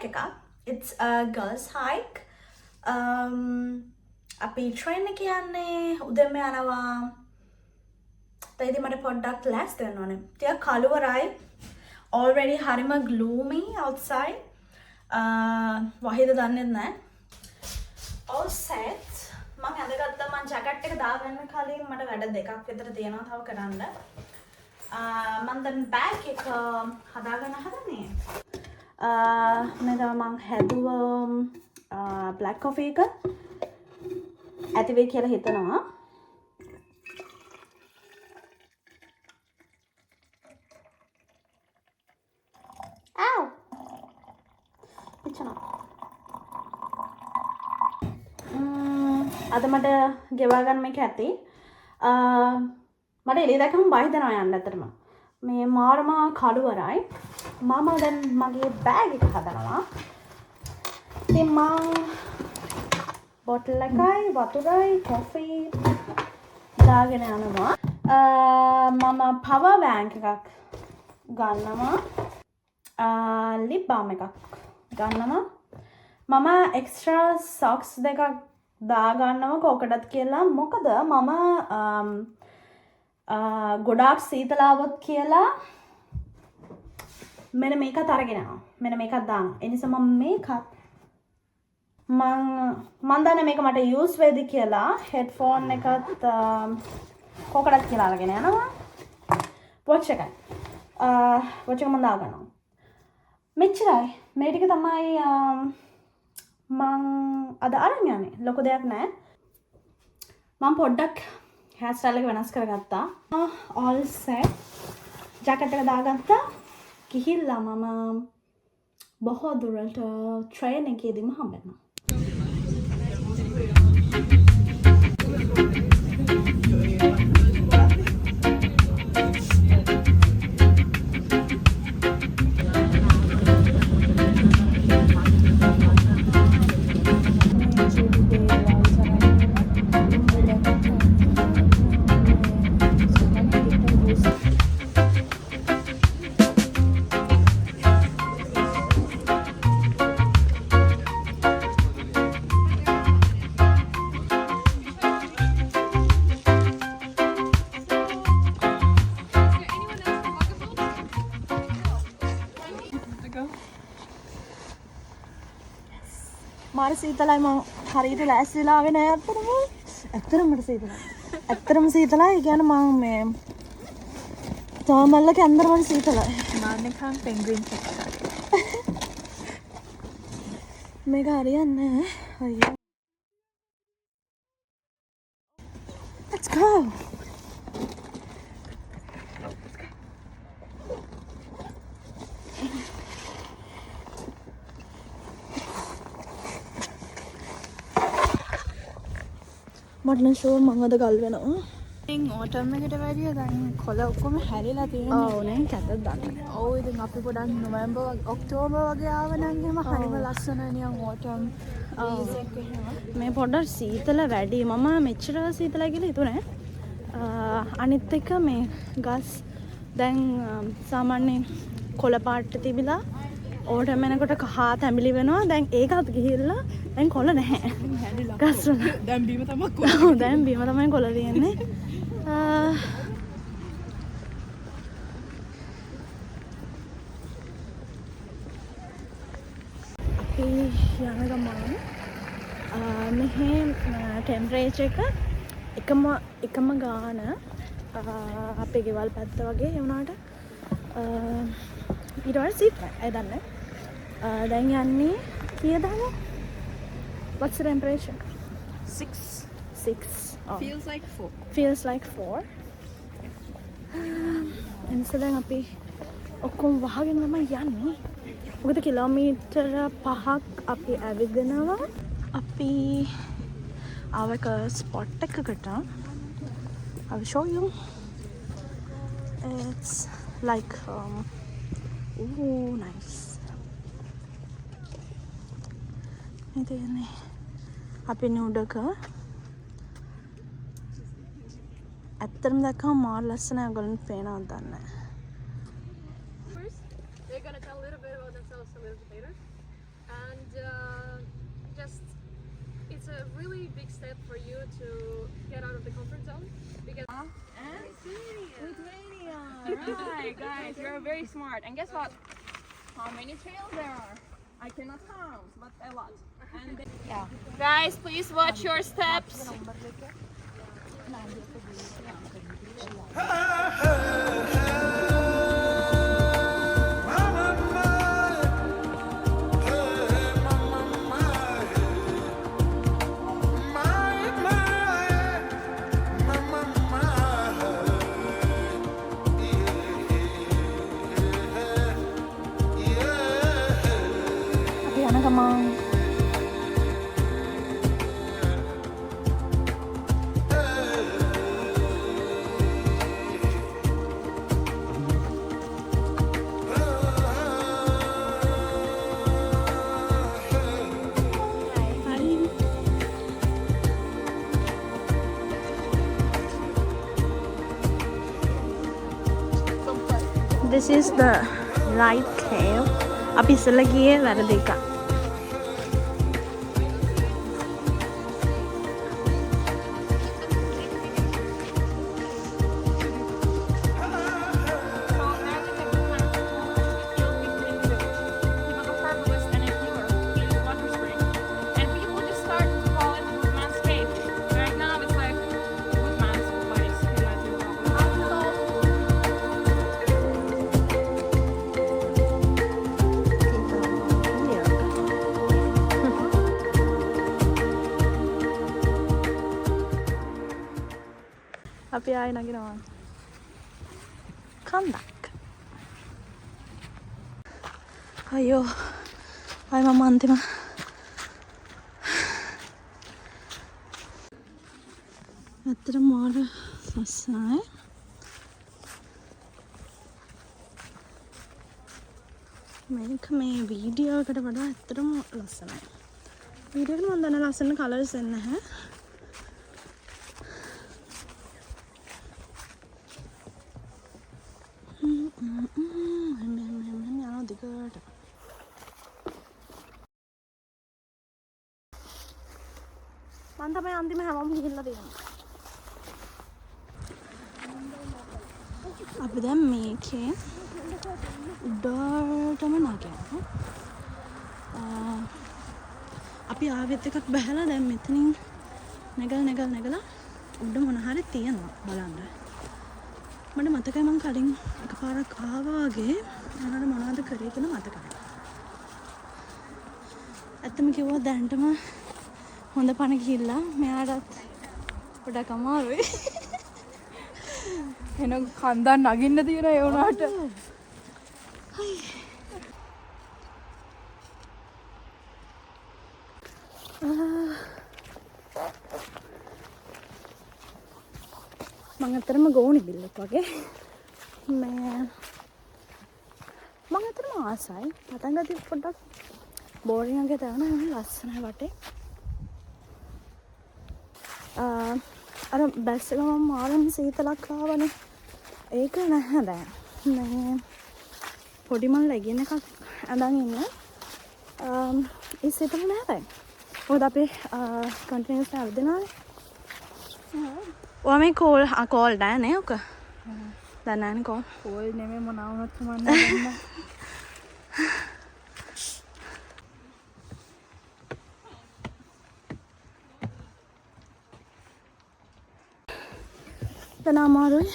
hike එකක්. It's a girls hike. අපි train එක යන්නේ උදේම යනවා. තේදි මට පොඩ්ඩක් ලෑස්ති වෙන්න ඕනේ. ටිකක් කළුවරයි. Already හරිම gloomy outside. වහිද දන්නේ නැහැ. All set. මම ඇඳගත්තා මම ජැකට් එක දාගන්න කලින් මට වැඩ දෙකක් විතර තියෙනවා තව කරන්න. මම දැන් බෑග් එක හදාගන්න හදන්නේ. මේ තමයි මම හැදුව black coffee එක ඇති වෙයි කියලා හිතනවා. Ow! පිච්චනවා. අද මට ගෙවා ගන්න මේක ඇති. මට එළිය දැක්කම බය හිතෙනවා යන්න ඇත්තටම. මේ මාරම කළුවරයි. මම දැන් මගේ බෑග් එක හදනවා. ඉතින් මම බොටල් එකයි වතුරයි කොෆි දාගෙන යනවා. මම පවර් බැංක් එකක් ගන්නවා. ලිප් බාම් එකක් ගන්නවා. මම එක්ස්ට්‍රා සොක්ස් දෙකක් දාගන්නවා කෝකටත් කියලා. මොකද මම ගොඩාක් සීතලාවොත් කියලා මෙන්න මේකත් අරගෙන යනවා. මෙන්න මේකත් දානවා. ඒ නිසා මම මේකත් මම දන්නේ මේක මට යූස් වෙයිද කියලා හෙඩ්ෆෝන් එකත් කෝකටත් කියලා අරගෙන යනවා. වොච් එකයි. වොච් එක මම දාගන්නවා. මෙච්චරයි. මේ ටික තමයි මං අද අරන් යන්නේ. ලොකු දෙයක් නෑ. මම පොඩ්ඩක් hair style එක වෙනස් කරගත්තා. all set. ජැකට් එක දාගත්තා. ගිහිල්ලා මම බොහෝ දුරට train එකේදීම හම්බෙනවා. මාර සීතලයි මම හරියට ලෑස්ති වෙලා ආවේ නෑ අතරම. ඇත්තටම මට සීතලයි. ඇත්තටම සීතලයි. ඒ කියන්නේ මම මේ තාමල්ල කැන්දර මට සීතලයි. මාන්න නිකන් පෙන්ග්වින් එකක්. මේක හරියන්නේ නෑ. අයියෝ. Let's go. මට නම් ෂුවර් මම අද ගල් වෙනවා. ඉතින් ඕටම් එකට වැඩිය දැන් කොළ ඔක්කොම හැරිලා තියෙනවා. ඔව් නේ කැතත් දන්නේ. ඔව් ඉතින් අපි පොඩක් නොවැම්බර් ඔක්තෝබර් වගේ ආව නම් එහෙම හරිම ලස්සන නිකන් ඕටම් ලීව්ස් එක එහෙම. මේ පොඩ්ඩක් සීතල වැඩි. මම මෙච්චර සීතලයි කියලා හිතුවේ නෑ. අනිත් එක මේ ගස් දැන් සාමාන්‍යයෙන් කොළ පාට තිබිලා ඕටම් එනකොට කහා තැඹිලි වෙනවා. දැන් ඒකත් ගිහිල්ලා දැන් කොළ නැහැ. ගස් වල දැන් බීම තමයි කොළ. ඔව් දැන් බීම තමයි කොළ තියෙන්නේ. අපි යන ගමන් මෙහි ටෙම්පරේචර් එක එකම ගාන අපේ ගෙවල් පැත්ත වගේ වුණාට ඊට වඩා සීතලයි. අය දන්නේ. දැන් යන්නේ කීයද? What's the temperature? 6 Oh. feels like 4. Feels like 4. එනිසා දැන් අපි ඔක්කොම වහගෙන තමයි යන්නේ. මොකද කිලෝමීටර 5ක් අපි ඇවිදිනවා. අපි ආවක ස්පොට් එකකට. I will show you. It's like ooh nice. ඉතින් අපි නුඩක ඇත්තටම දැක්කම මාර ලස්සනයි. ඔයගොල්ලන් පේනවද දන්නේ නැහැ. First, they're gonna tell a little bit about themselves a little bit later. just it's a really big step for you to get out of the comfort zone because Lithuania. Right, guys, you're very smart. And guess what? How many trails there are? I cannot count, but a lot. And guys, please watch your steps. This is the right cave. අපි ඉස්සෙල්ලා ගියේ වැරදි එක. අපි ආයෙ නගිනවා. Come back. අයියෝ. ආයෙ මම අන්තිම. ඇත්තටම මාර ලස්සනයි. මේක මේ වීඩියෝ එකට වඩා ඇත්තටම ලස්සනයි. වීඩියෝ එකට මම දන්න ලස්සන කලර්ස් එන්නේ නැහැ. මම තමයි අන්තිම හැමෝම ගිහිල්ලා තියෙනවා. අපි දැන් මේකේ උඩටම නගිනවා. අපි ආවෙත් එකක් බහලා දැන් මෙතනින් නැගලා උඩ මොන හරි තියෙනවා බලන්න. මට මතකයි මම කලින් එකපාරක් ආවා වගේ එනකොට මොනවද කරේ කියලා මතකයි. ඇත්තම කිව්වොත් දැන්ටම හොඳ පණ ගිහිල්ලා මෙයාටත් පොඩක් අමාරුයි. එන කන්දක් නගින්න තියෙන ඒ උනාට. මම අතරම ගෝනි බිල්ලක් වගේ මේ මම අතරම ආසයි පටන් ගත්තේ පොඩ්ඩක් බෝරින් වගේ දැනුණා ලස්සනයි වටේ අර බැස්ස ගමන් මාරම සීතලක් ආවනේ ඒක නැහැ දැන් මේ පොඩි මල් ලැගින් එකක් අඳන් ඉන්න ඒ සීතල නැහැ දැන් මොකද අපි කන්ටිනියස්ලි අවදිනානේ ඔයා මේ කෝල් නැහැ නේ ඔක දැන් නැහැ කෝල් කෝල් නෙමෙයි මොනවා වුණත් කමන්නේ දැන් අමාරුයි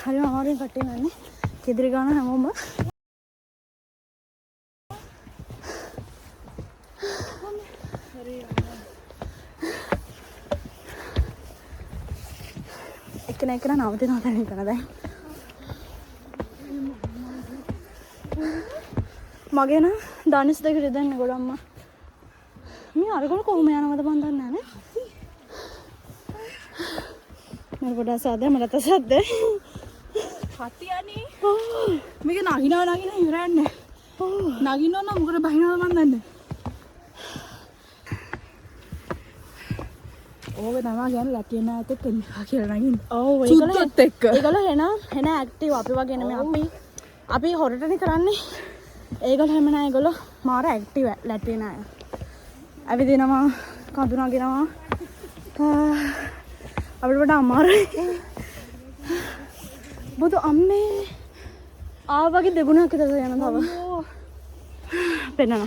හරි අමාරුයි කට්ටිය නන්නේ කෙදිරි ගන්න හැමෝම එක නවතිනවා දැන් කරන දැන් මගේ නම් දනිස් දෙක රිදෙන්නේ ගොඩක්ම මේ අරගොල්ලෝ කොහොම යනවද මන් දන්නේ නැහැ නේ මම පොඩ්ඩක් සාද්ද මලත සාද්ද හතියනේ මේක නගිනවා ඉවරන්නේ නගිනවා නම් මොකද බහිනවද මන් දන්නේ ඕක තමා ගැන ලැටියන ඇත කෙල්ලා කියලා නගින් ඔව් සුද්දොත් එක්ක ඒගොල්ලෝ එන ඇක්ටිව් අපි වගේ නෙමෙයි අපි හොරටනේ කරන්නේ ඒගොල්ලෝ හැම නෑ ඒගොල්ලෝ මාර ඇක්ටිව් ලැටියන අය ඇවිදිනවා කඳු නගිනවා අපිට වඩා අමාරුයි බුදු අම්මේ ආවගේ දෙගුණයක් විතර යන තව පෙන්නන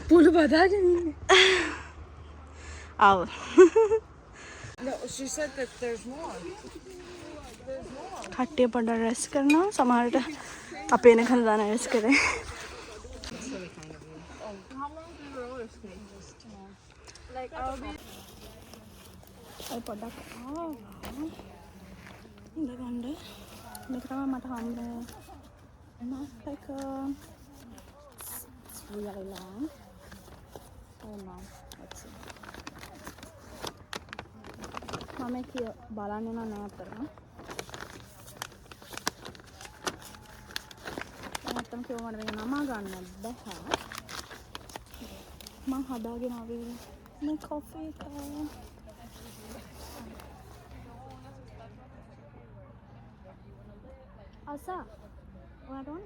පුළු බදාගෙන ඉන්නේ ආව No, she said that there's more. කට්ටිය පොඩ රෙස් කරනවා සමහරට අපේ එනකන් දාන රෙස් කරේ Like I'll be. අය පොඩක් ඉඳගන්න මේක තමයි මට හම්බුනේ master it's really long oh no let's see මම කිය බලන්නේ නෑ අතරම නැත්තම් කිව්ව මට මේක නමා ගන්න බැහැ මම හදාගෙන ආවේ මේ කොෆි එක Asa, what on?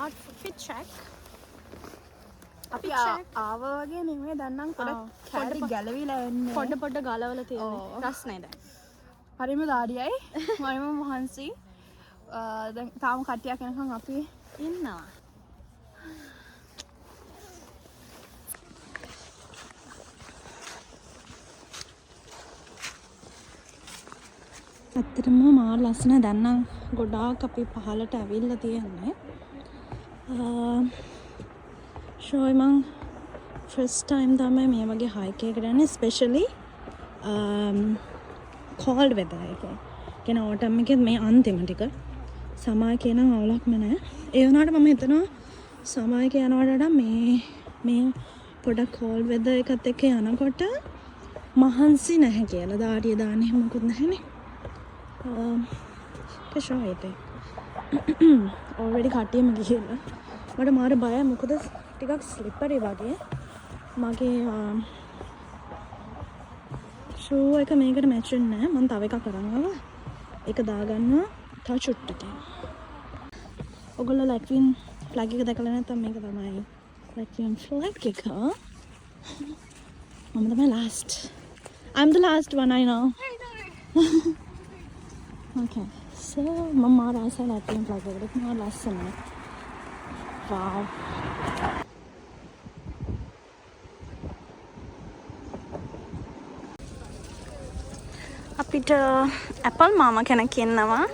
Outfit check. අපි ආව වගේ නෙමෙයි දන්නම් පොඩක් කැඩි ගැලවිලා එන්නේ පොඩ ගලවලා තියෙන්නේ. රස්නේ දැන්. හරිම දාඩියයි මම මහන්සි දැන් තාම කට්ටියක් එනකන් අපි ඉන්නවා. ඇත්තටම මා ලස්සන දැන් නම් ගොඩාක් අපි පහලට ඇවිල්ලා තියෙන්නේ. ෂෝයි මං ෆස්ට් ටයිම් තමයි මේ වගේ හයික් එකකට යන්නේ ස්පෙෂලි කෝල්ඩ් වෙදර් එකේ. කියන ඕටම් එකේ මේ අන්තිම ටික සමය කියන අවුලක්ම නැහැ. ඒ වුණාට මම හිතනවා සමය කියනවට වඩා මේ පොඩක් කෝල්ඩ් වෙදර් එකත් එක්ක යනකොට මහන්සි නැහැ කියලා. දාඩිය දාන්න එහෙම මොකුත් නැහැනේ. කෂෝ හිතේ. ඔල්රෙඩි කට්ටියම ගිහිල්ලා. මට මාර බයයි මොකද ටිකක් ස්ලිපරි වගේ. මගේ ෂූ එක මේකට මැච් වෙන්නේ නැහැ. මම තව එකක් අරන් ආවා. ඒක දාගන්නවා තව චුට්ටකින්. ඔයගොල්ලෝ ලැට්වියන් ෆ්ලැග් එක දැකලා නැත්නම් මේක තමයි ලැට්වියන් ෆ්ලැග් එක. මම තමයි last. I'm the last one I know. Okay. So මම මාර ආසයි ලැට්වියන් ෆ්ලැග් එකට. මාර ලස්සනයි. Wow. අපිට ඇපල් මාමා කෙනෙක් ඉන්නවා.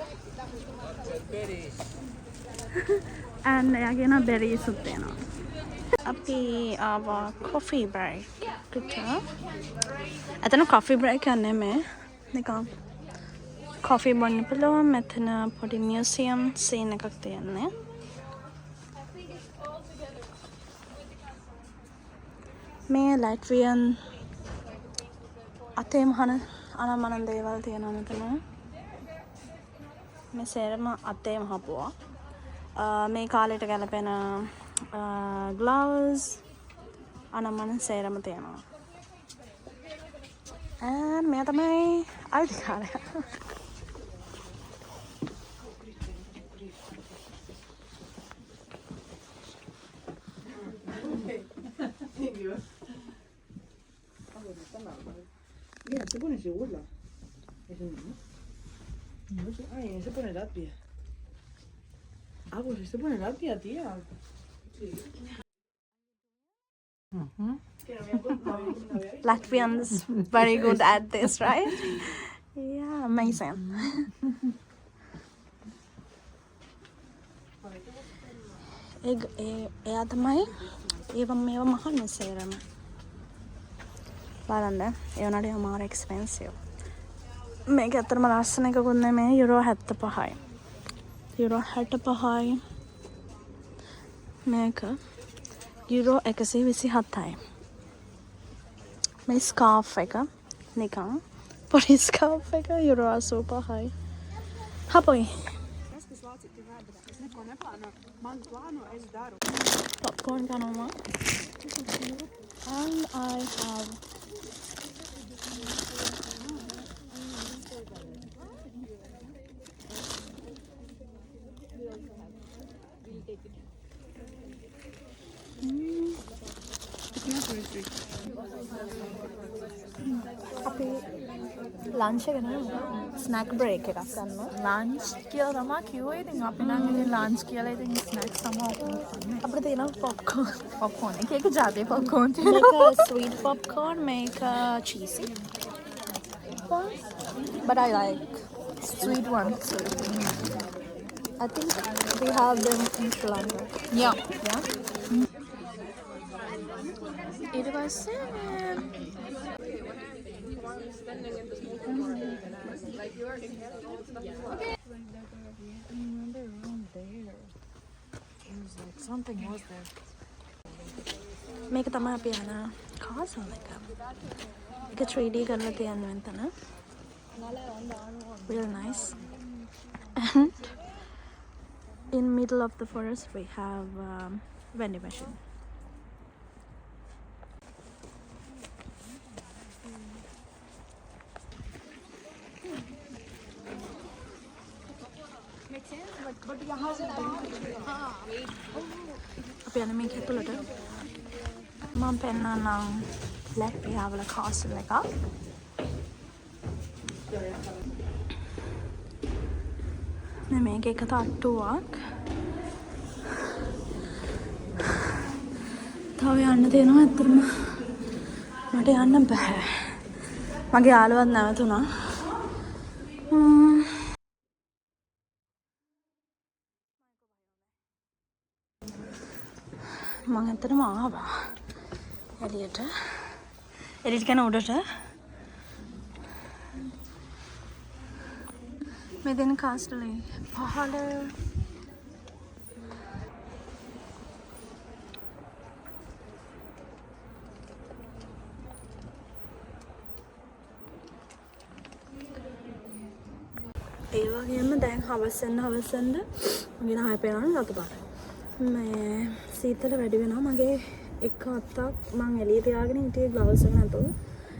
and එයාගෙන බෙරීස් උත් එනවා. අපි ආවා coffee break එකට. එතන coffee break එක නෙමෙයි. නිකන් coffee බොන්න පුළුවන්. මෙතන පොඩි museum scene එකක් තියෙන්නේ. මේ ලැට්වියන් අතේ මහන අනම්මනන් දේවල් තියෙනවා මෙතන. මේ සේරම අතේ මහපුවා. මේ කාලෙට ගැලපෙන ග්ලව්ස් අනම්මනන් සේරම තියෙනවා. මෙයා තමයි අයිතිකාරයා. Mira, se pone segura. Eso no. No sé. Ay, se pone rápida. Ah, pues se pone rápida, tía. Sí. Latvians very good at this, right? Yeah, amazing. එයා තමයි මේවා මහන්න සේරම. බලන්න ඒ වුණාට ඒක මාර එක්ස්පෙන්සිව්. මේක ඇත්තටම ලස්සන එකකුත් නෙමෙයි. යුරෝ 75යි. යුරෝ 65යි. මේක යුරෝ 127යි. මේ ස්කාර්ෆ් එක නිකන් පොඩි ස්කාර්ෆ් එක යුරෝ 85යි. හපොයි. Popcorn කනවා. And I have අපි ලන්ච් එක නේ ස්නැක් බ්‍රේක් එකක් ගන්නවා. ලන්ච් කියලා තමයි කිව්වේ. ඉතින් අපි නම් ඉතින් ලන්ච් කියලා ඉතින් ස්නැක්ස් තමයි අපිට තියෙනවා පොප්කෝර්න්. එක ජාතියේ පොප්කෝර්න් තියෙනවා. මේක ස්වීට් පොප්කෝර්න්, මේක චීසි. But I like sweet ones. I think we have them in Sri Lanka. Yeah. ඊට පස්සේ Something was there. මේක තමයි අපි යන කාසල් එක. ඒක 3D කරලා තියන්න වෙන තැන. Real nice. And in middle of the forest we have vending machine. අපි යන මේක ඇතුළට මම පෙන්නන්නම් ලැට්වියා වල කාසල් එකක්. මේක එක තට්ටුවක්. තව යන්න තියෙනවා. ඇත්තටම මට යන්න බෑ. මගේ යාළුවත් නැවතුණා. මම ඇත්තටම ආවා එළියට කියන උඩට. මේ දෙන කාස්ටලේ පහළ ඒ වගේම දැන් හවස් වෙන්න මගේ නහය පේනවා රතු පාට. මේ සීතල වැඩි වෙනවා. මගේ එක අත්තක් මං එළිය තියාගෙන හිටියේ ග්ලව්ස් එක නැතුව.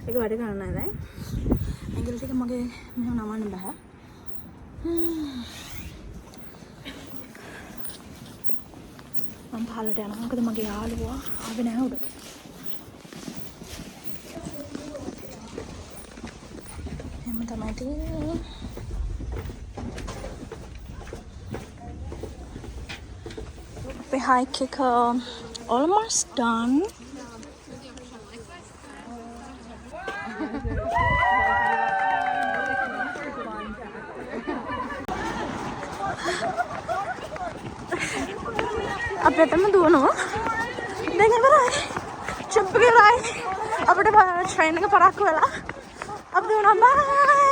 ඒක වැඩ කරන්නේ නැහැ දැන්. ඇඟිලි ටික මගේ මෙහෙම නමන්න බෑ. මම පහළට යනවා. මොකද මගේ යාළුවා ආවේ නැහැ උඩට. එහෙම තමයි තියෙන්නේ. The hike almost done. අපිට තමයි දුවනවා. දැන් ඉවරයි. චුප් ගිරයි. අපිට ට්‍රේන් එක පරක්කු වෙලා. අපි දුවනවා. බයි.